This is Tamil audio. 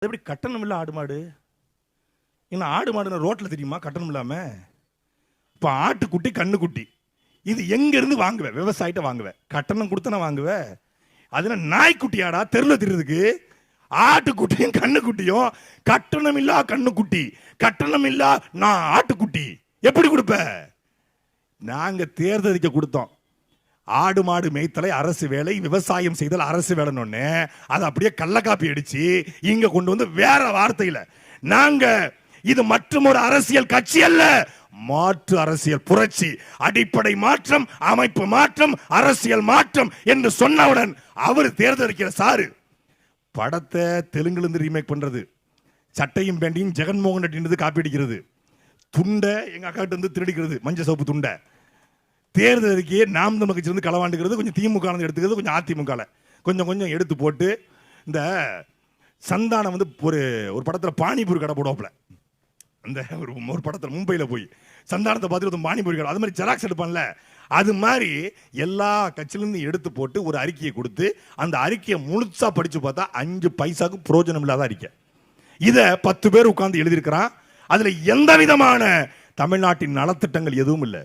எப்படி கட்டணம் இல்ல ஆடு மாடு? இன்னும் ஆடு மாடுன்னு ரோட்ல தெரியுமா கட்டணம் இல்லாம? இப்ப ஆட்டுக்குட்டி கண்ணுக்குட்டி இது எங்க இருந்து வாங்குவேன்? விவசாயிட்ட வாங்குவேன். கட்டணம் கொடுத்தன வாங்குவேன். அதுல நாய்க்குட்டியாடா தெருல திரிறதுக்கு? ஆட்டுக்குட்டியும் கண்ணுக்குட்டியும் கட்டணம் இல்லா கண்ணுக்குட்டி, கட்டணம் இல்லா நான் ஆட்டுக்குட்டி எப்படி கொடுப்ப? நாங்க தேர்தலிக்க கொடுத்தோம். ஆடு மாடு மேய்த்தலை அரசு வேலை, விவசாயம் செய்தல் அரசு வேலைன்னு அதை அப்படியே கள்ளக்காப்பி அடிச்சு இங்க கொண்டு வந்து வேற வார்த்தையில நாங்க இது மற்றும் ஒரு அரசியல் கட்சி அல்ல, மாற்று அரசியல் புரட்சி, அடிப்படை மாற்றம், அமைப்பு மாற்றம், அரசியல் மாற்றம் என்று சொன்னவுடன் அவர் தேர்ந்தெடுக்கிற சாரு படத்தை தெலுங்குல இருந்து ரீமேக் பண்றது, சட்டையும் பேண்டையும் ஜெகன்மோகன் ரெட்டி காப்பி அடிக்கிறது, துண்டை எங்க அக்கா கிட்ட இருந்து திருடிக்கிறது, மஞ்சள் சோப்பு துண்டை, தேர்தல் அறிக்கையை நாம் தமிழ் கட்சியிலிருந்து களவாண்டுக்கிறது, கொஞ்சம் திமுக எடுத்துக்கிறது, கொஞ்சம் அதிமுக கொஞ்சம் எடுத்து போட்டு இந்த சந்தானம் வந்து ஒரு படத்தில் பானிபூரி கடை போடுவாப்புல, அந்த ஒரு படத்தில் மும்பையில் போய் சந்தானத்தை பார்த்துட்டு பானிபூரி கடை அது மாதிரி ஜெராக்ஸ் எடுப்பான்ல, அது மாதிரி எல்லா கட்சியிலிருந்து எடுத்து போட்டு ஒரு அறிக்கையை கொடுத்து அந்த அறிக்கையை முழுசா படிச்சு பார்த்தா 5 பைசாக்கு பிரயோஜனம் இல்லாத அறிக்கை. இதை 10 பேர் உட்கார்ந்து எழுதியிருக்கிறான். அதுல எந்த விதமான தமிழ்நாட்டின் நலத்திட்டங்கள் எதுவும் இல்லை.